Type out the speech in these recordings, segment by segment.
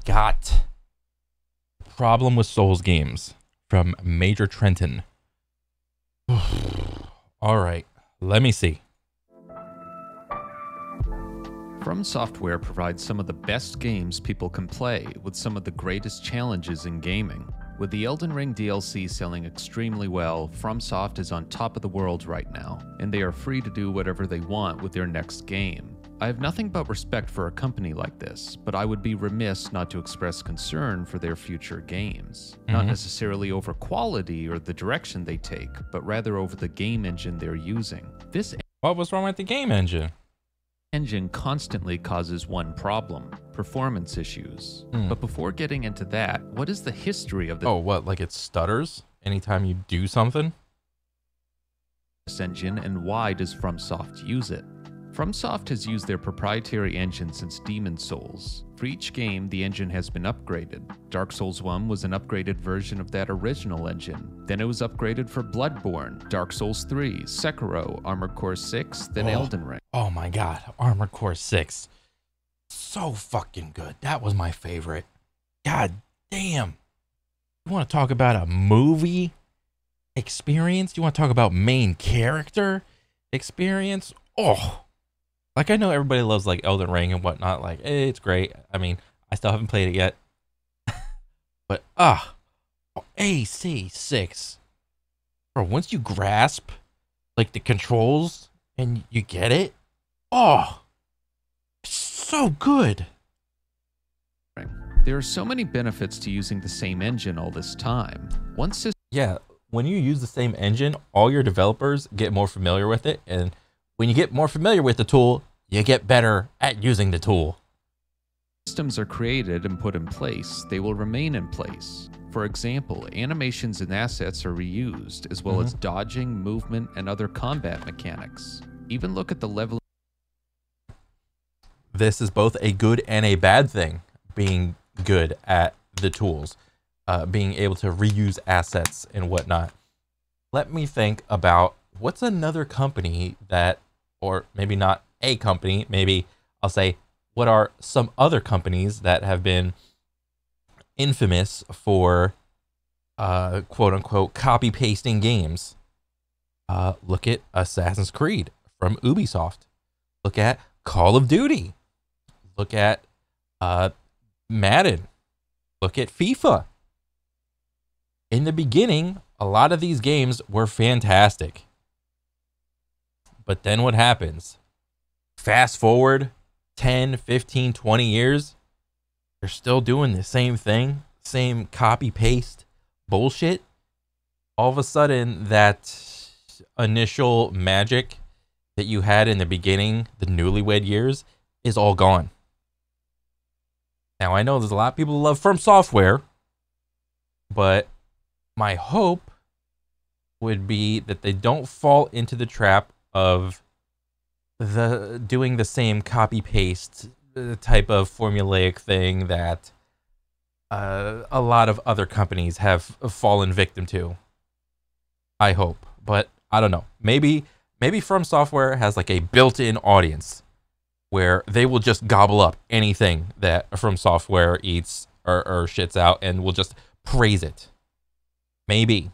got Problem with Souls games from Major Trenton. All right, let me see. From Software provides some of the best games people can play with some of the greatest challenges in gaming. With the Elden Ring DLC selling extremely well, FromSoft is on top of the world right now, and they are free to do whatever they want with their next game. I have nothing but respect for a company like this, but I would be remiss not to express concern for their future games. Not necessarily over quality or the direction they take, but rather over the game engine they're using. This What was wrong with the game engine? engine constantly causes one problem: performance issues. But before getting into that, what is the history of Oh, what? Like it stutters anytime you do something? this engine, and why does FromSoft use it? FromSoft has used their proprietary engine since Demon Souls. For each game, the engine has been upgraded. Dark Souls 1 was an upgraded version of that original engine. Then it was upgraded for Bloodborne, Dark Souls 3, Sekiro, Armored Core 6, then Elden Ring. Oh my god, Armored Core 6. So fucking good. That was my favorite. God damn. You want to talk about a movie experience? You want to talk about main character experience? Oh. Like, I know everybody loves, like, Elden Ring and whatnot. Like, it's great. I mean, I still haven't played it yet. But, AC6. Bro, once you grasp, like, the controls and you get it, so good. There are so many benefits to using the same engine all this time. Yeah, when you use the same engine, all your developers get more familiar with it, and when you get more familiar with the tool, you get better at using the tool. Systems are created and put in place, they will remain in place. For example, animations and assets are reused, as well as dodging, movement, and other combat mechanics. Even look at the leveling. This is both a good and a bad thing, being good at the tools, being able to reuse assets and whatnot. Let me think about what's another company that, or maybe not a company, maybe I'll say, what are some other companies that have been infamous for quote unquote copy pasting games? Look at Assassin's Creed from Ubisoft. Look at Call of Duty. Look at Madden. Look at FIFA. In the beginning, a lot of these games were fantastic. But then what happens? Fast forward 10, 15, 20 years, they're still doing the same thing, same copy paste bullshit. All of a sudden, that initial magic that you had in the beginning, the newlywed years, is all gone. Now, I know there's a lot of people who love From Software, but my hope would be that they don't fall into the trap of doing the same copy paste type of formulaic thing that a lot of other companies have fallen victim to. I hope, but I don't know. Maybe From Software has like a built-in audience where they will just gobble up anything that From Software eats or shits out and will just praise it. Maybe.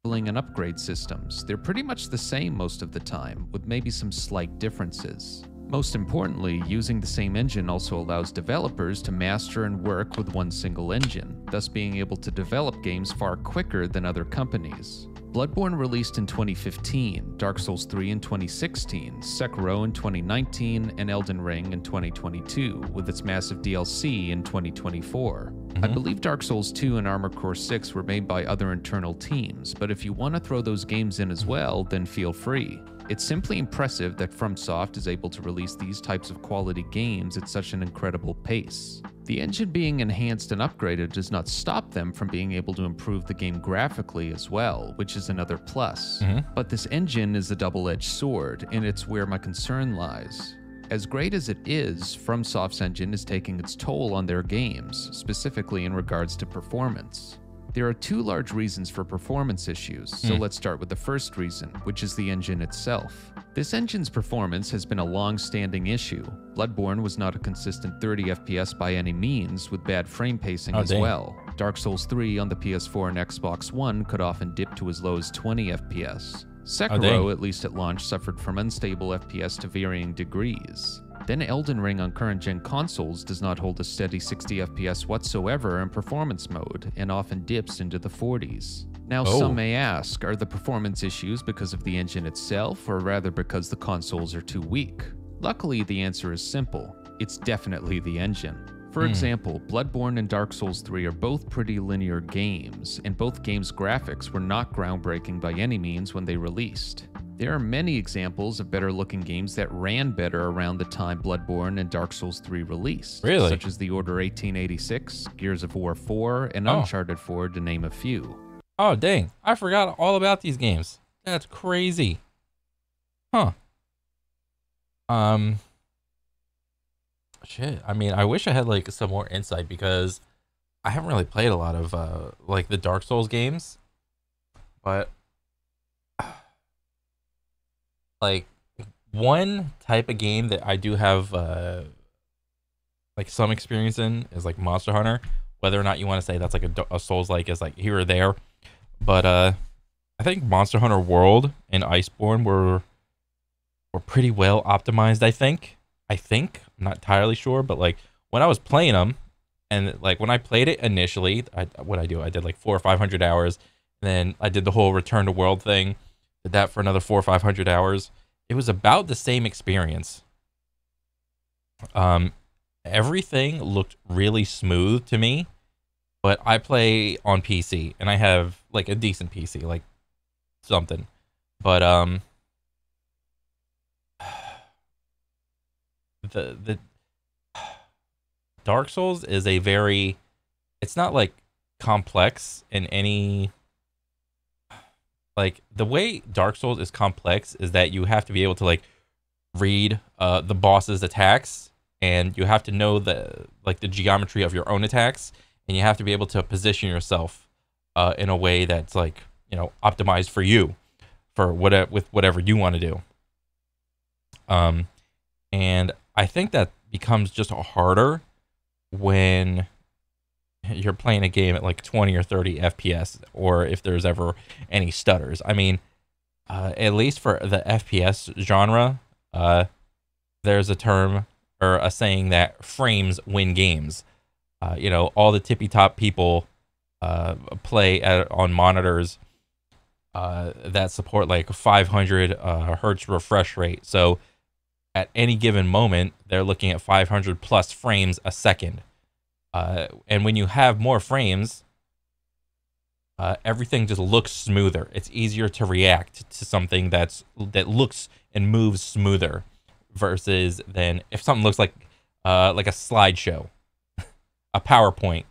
And upgrade systems. They're pretty much the same most of the time, with maybe some slight differences. Most importantly, using the same engine also allows developers to master and work with one single engine, thus being able to develop games far quicker than other companies. Bloodborne released in 2015, Dark Souls 3 in 2016, Sekiro in 2019, and Elden Ring in 2022, with its massive DLC in 2024. I believe Dark Souls 2 and Armored Core 6 were made by other internal teams, but if you want to throw those games in as well, then feel free. It's simply impressive that FromSoft is able to release these types of quality games at such an incredible pace. The engine being enhanced and upgraded does not stop them from being able to improve the game graphically as well, which is another plus. But this engine is a double-edged sword, and it's where my concern lies. As great as it is, FromSoft's engine is taking its toll on their games, specifically in regards to performance. There are two large reasons for performance issues, so let's start with the first reason, which is the engine itself. This engine's performance has been a long-standing issue. Bloodborne was not a consistent 30 FPS by any means, with bad frame pacing as well. Dark Souls 3 on the PS4 and Xbox One could often dip to as low as 20 FPS. Sekiro, at least at launch, suffered from unstable FPS to varying degrees. Then Elden Ring on current-gen consoles does not hold a steady 60 FPS whatsoever in performance mode, and often dips into the 40s. Now some may ask, are the performance issues because of the engine itself, or rather because the consoles are too weak? Luckily, the answer is simple. It's definitely the engine. For example, Bloodborne and Dark Souls 3 are both pretty linear games, and both games' graphics were not groundbreaking by any means when they released. There are many examples of better-looking games that ran better around the time Bloodborne and Dark Souls 3 released, such as The Order 1886, Gears of War 4, and Uncharted 4, to name a few. Oh, dang. I forgot all about these games. That's crazy. Huh. Shit. I mean, I wish I had like some more insight because I haven't really played a lot of like the Dark Souls games, but like one type of game that I do have like some experience in is like Monster Hunter. Whether or not you want to say that's like a Souls-like is like here or there, but I think Monster Hunter World and Iceborne were pretty well optimized. I'm not entirely sure, but like when I was playing them, and like when I played it initially, I did like 400 or 500 hours, and then I did the whole Return to World thing, did that for another 400 or 500 hours. It was about the same experience. Everything looked really smooth to me, but I play on PC, and I have like a decent PC, like something, but the Dark Souls is it's not like complex in any, like the way Dark Souls is complex is that you have to be able to like read the boss's attacks, and you have to know the geometry of your own attacks, and you have to be able to position yourself in a way that's like, you know, optimized for you, for whatever you want to do. And I think that becomes just harder when you're playing a game at like 20 or 30 FPS, or if there's ever any stutters. I mean, at least for the FPS genre, there's a term or a saying that frames win games. You know, all the tippy-top people play on monitors that support like 500 hertz refresh rate. So at any given moment, they're looking at 500 plus frames a second. And when you have more frames, everything just looks smoother. It's easier to react to something that looks and moves smoother, versus than if something looks like a slideshow, a PowerPoint.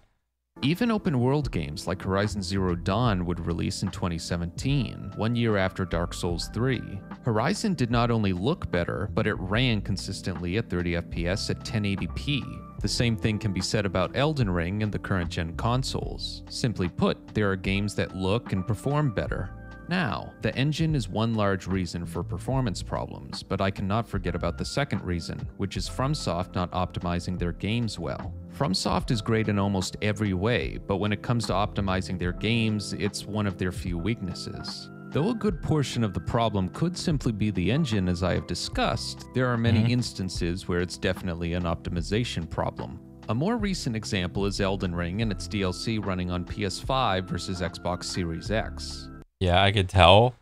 Even open-world games like Horizon Zero Dawn would release in 2017, 1 year after Dark Souls 3. Horizon did not only look better, but it ran consistently at 30 FPS at 1080p. The same thing can be said about Elden Ring and the current-gen consoles. Simply put, there are games that look and perform better. Now, the engine is one large reason for performance problems, but I cannot forget about the second reason, which is FromSoft not optimizing their games well. FromSoft is great in almost every way, but when it comes to optimizing their games, it's one of their few weaknesses. Though a good portion of the problem could simply be the engine, as I have discussed, there are many instances where it's definitely an optimization problem. A more recent example is Elden Ring and its DLC running on PS5 versus Xbox Series X. Yeah, I could tell.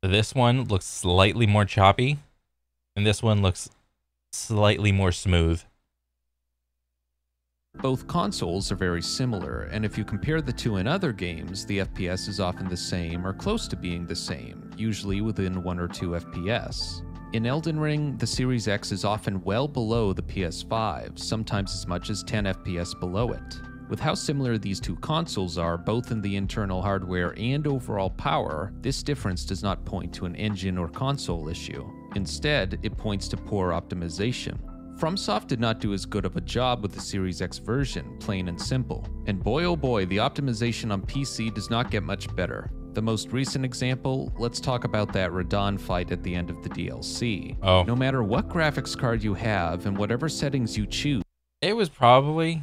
This one looks slightly more choppy, and this one looks slightly more smooth. Both consoles are very similar, and if you compare the two in other games, the FPS is often the same or close to being the same, usually within 1 or 2 FPS. In Elden Ring, the Series X is often well below the PS5, sometimes as much as 10 FPS below it. With how similar these two consoles are, both in the internal hardware and overall power, this difference does not point to an engine or console issue. Instead, it points to poor optimization. FromSoft did not do as good of a job with the Series X version, plain and simple. And boy oh boy, the optimization on PC does not get much better. The most recent example, let's talk about that Radon fight at the end of the DLC. Oh. No matter what graphics card you have and whatever settings you choose, It was probably,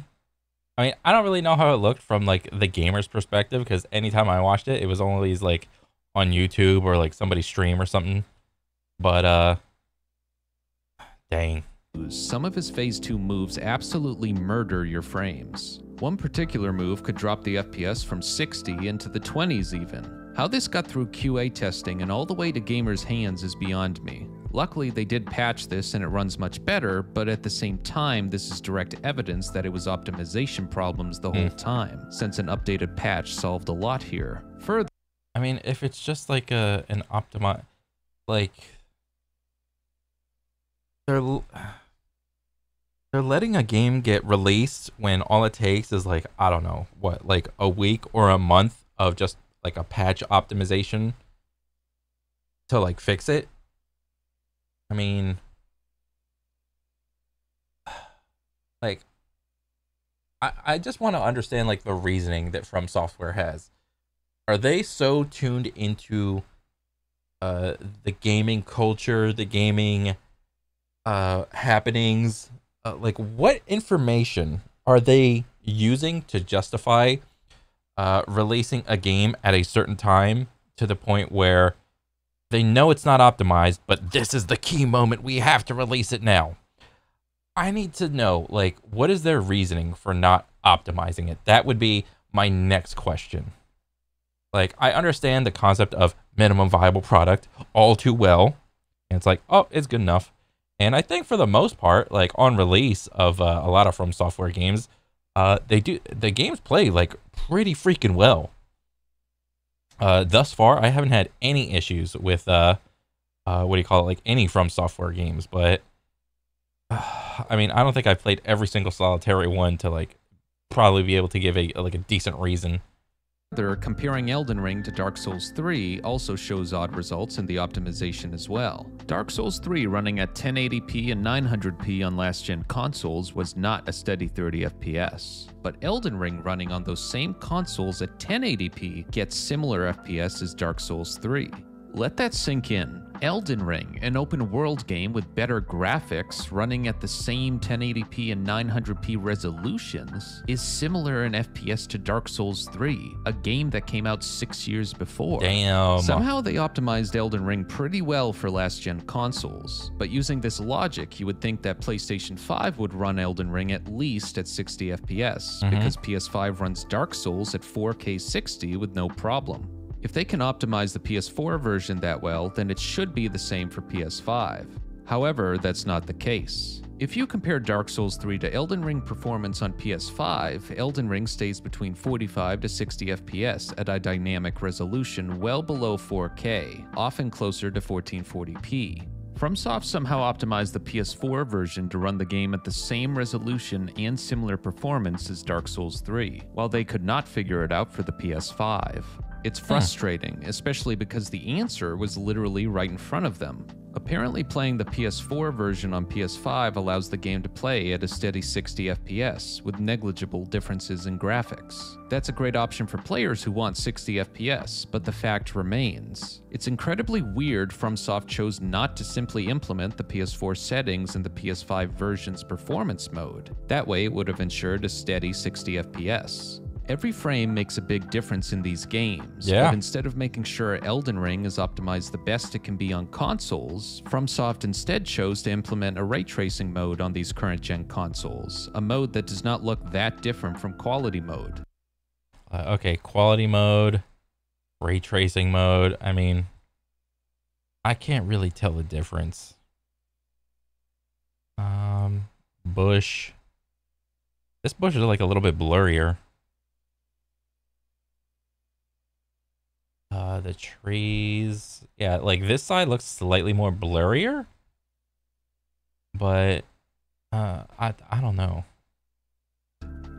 I mean, I don't really know how it looked from like the gamer's perspective, because anytime I watched it, it was always like on YouTube or like somebody's stream or something. But dang. some of his Phase 2 moves absolutely murder your frames. One particular move could drop the FPS from 60 into the 20s even. How this got through QA testing and all the way to gamers' hands is beyond me. Luckily, they did patch this and it runs much better, but at the same time, this is direct evidence that it was optimization problems the whole time, since an updated patch solved a lot here. Further, I mean, if it's just like an optimize, like they're letting a game get released when all it takes is like, I don't know, what, like a week or a month of just like a patch optimization to like fix it. I mean, like, I just want to understand like the reasoning that From Software has. Are they so tuned into the gaming culture, the gaming happenings? Like, what information are they using to justify releasing a game at a certain time to the point where they know it's not optimized, but this is the key moment, we have to release it now? I need to know, like, what is their reasoning for not optimizing it? That would be my next question. Like, I understand the concept of minimum viable product all too well. And it's like, oh, it's good enough. And I think for the most part, like on release of a lot of From Software games, the games play like pretty freaking well. Thus far, I haven't had any issues with what do you call it, like any From Software games. But I mean, I don't think I've played every single solitary one to like probably be able to give a decent reason. comparing Elden Ring to Dark Souls 3 also shows odd results in the optimization as well. Dark Souls 3 running at 1080p and 900p on last-gen consoles was not a steady 30 FPS, but Elden Ring running on those same consoles at 1080p gets similar FPS as Dark Souls 3. Let that sink in. Elden Ring, an open-world game with better graphics running at the same 1080p and 900p resolutions, is similar in FPS to Dark Souls 3, a game that came out 6 years before. Damn. Somehow they optimized Elden Ring pretty well for last-gen consoles, but using this logic, you would think that PlayStation 5 would run Elden Ring at least at 60 FPS, because PS5 runs Dark Souls at 4K 60 with no problem. If they can optimize the PS4 version that well, then it should be the same for PS5. However, that's not the case. If you compare Dark Souls 3 to Elden Ring performance on PS5, Elden Ring stays between 45 to 60 FPS at a dynamic resolution well below 4K, often closer to 1440p. FromSoft somehow optimized the PS4 version to run the game at the same resolution and similar performance as Dark Souls 3, while they could not figure it out for the PS5. It's frustrating, especially because the answer was literally right in front of them. Apparently playing the PS4 version on PS5 allows the game to play at a steady 60 FPS with negligible differences in graphics. That's a great option for players who want 60 FPS, but the fact remains. It's incredibly weird FromSoft chose not to simply implement the PS4 settings in the PS5 version's performance mode. That way it would have ensured a steady 60 FPS. Every frame makes a big difference in these games, but instead of making sure Elden Ring is optimized the best it can be on consoles, FromSoft instead chose to implement a ray tracing mode on these current-gen consoles, a mode that does not look that different from quality mode. Okay, quality mode, ray tracing mode. I mean, I can't really tell the difference. Bush. This bush is like a little bit blurrier. The trees, yeah, like this side looks slightly more blurrier, but I don't know.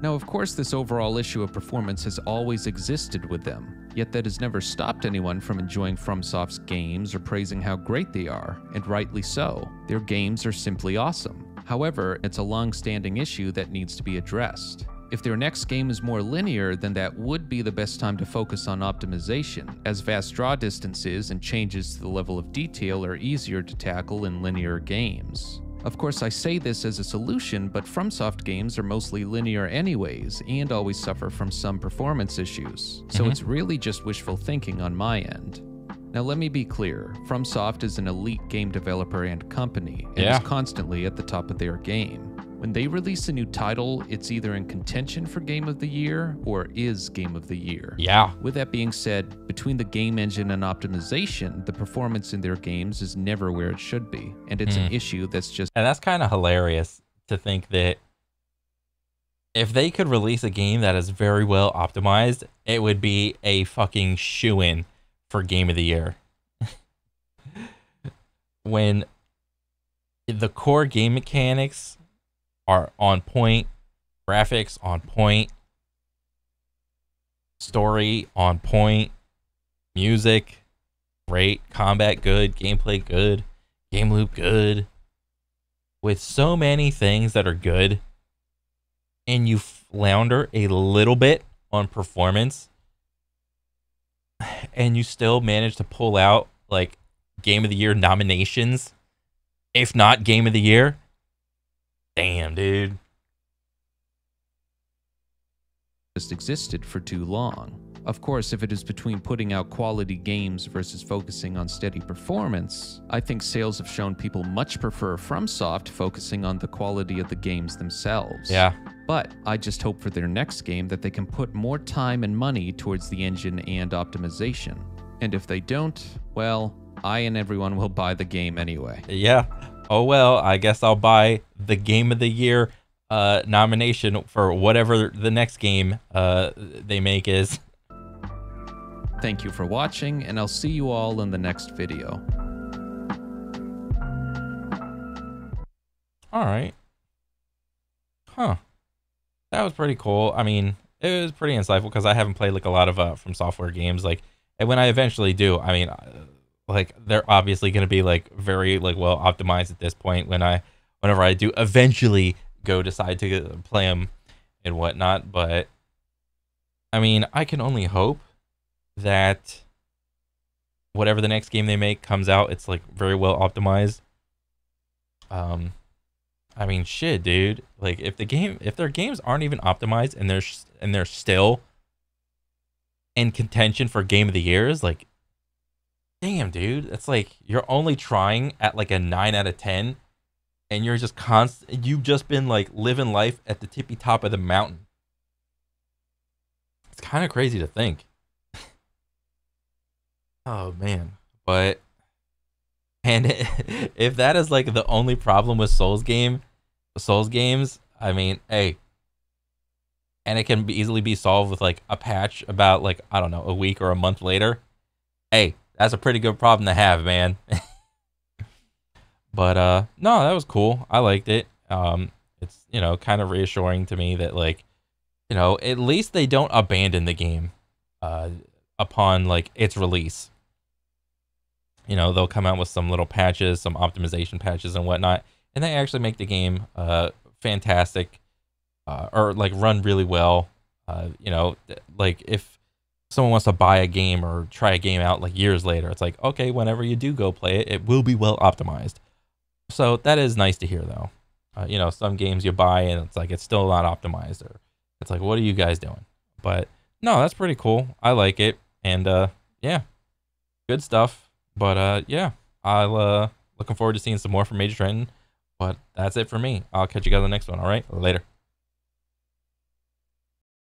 Now, of course, this overall issue of performance has always existed with them, yet that has never stopped anyone from enjoying FromSoft's games or praising how great they are, and rightly so. Their games are simply awesome. However, it's a long-standing issue that needs to be addressed. If their next game is more linear, then that would be the best time to focus on optimization, as vast draw distances and changes to the level of detail are easier to tackle in linear games. Of course, I say this as a solution, but FromSoft games are mostly linear anyways, and always suffer from some performance issues, so it's really just wishful thinking on my end. Now let me be clear, FromSoft is an elite game developer and company, and is constantly at the top of their game. When they release a new title, it's either in contention for Game of the Year or is Game of the Year. Yeah. With that being said, between the game engine and optimization, the performance in their games is never where it should be, and it's an issue that's just... And that's kind of hilarious to think that if they could release a game that is very well optimized, it would be a fucking shoo-in for Game of the Year. When the core game mechanics are on point, graphics on point, story on point, music great, combat good, gameplay good, game loop good, with so many things that are good, and you flounder a little bit on performance, and you still manage to pull out like Game of the Year nominations, if not Game of the Year. Damn, dude. Just existed for too long. Of course, if it is between putting out quality games versus focusing on steady performance, I think sales have shown people much prefer FromSoft focusing on the quality of the games themselves. Yeah. But I just hope for their next game that they can put more time and money towards the engine and optimization. And if they don't, well, I and everyone will buy the game anyway. Yeah. Oh well, I guess I'll buy the Game of the Year nomination for whatever the next game they make is. Thank you for watching, and I'll see you all in the next video. All right. Huh. That was pretty cool. I mean, it was pretty insightful because I haven't played like a lot of From Software games. Like, and when I eventually do, I mean, like they're obviously going to be like very like well optimized at this point whenever I do eventually go decide to play them and whatnot. But I mean, I can only hope that whatever the next game they make comes out, it's like very well optimized. I mean, shit, dude. Like, if their games aren't even optimized and they're still in contention for Game of the Years, like, damn, dude. It's like you're only trying at like a 9 out of 10, and you're just you've just been like living life at the tippy top of the mountain. It's kind of crazy to think. Oh man, but. And if that is like the only problem with Souls games, I mean, hey, and it can easily be solved with like a patch about like, I don't know, a week or a month later. Hey, that's a pretty good problem to have, man. But no, that was cool. I liked it. It's, you know, kind of reassuring to me that like, you know, at least they don't abandon the game upon like its release. You know, they'll come out with some little patches, some optimization patches and whatnot, and they actually make the game fantastic or like run really well. You know, like if someone wants to buy a game or try a game out like years later, it's like, okay, whenever you do go play it, it will be well optimized. So that is nice to hear, though. You know, some games you buy and it's like it's still not optimized, or it's like, what are you guys doing? But no, that's pretty cool. I like it, and yeah, good stuff. But yeah, I'll looking forward to seeing some more from Major Trenton. But that's it for me. I'll catch you guys on the next one. All right, later.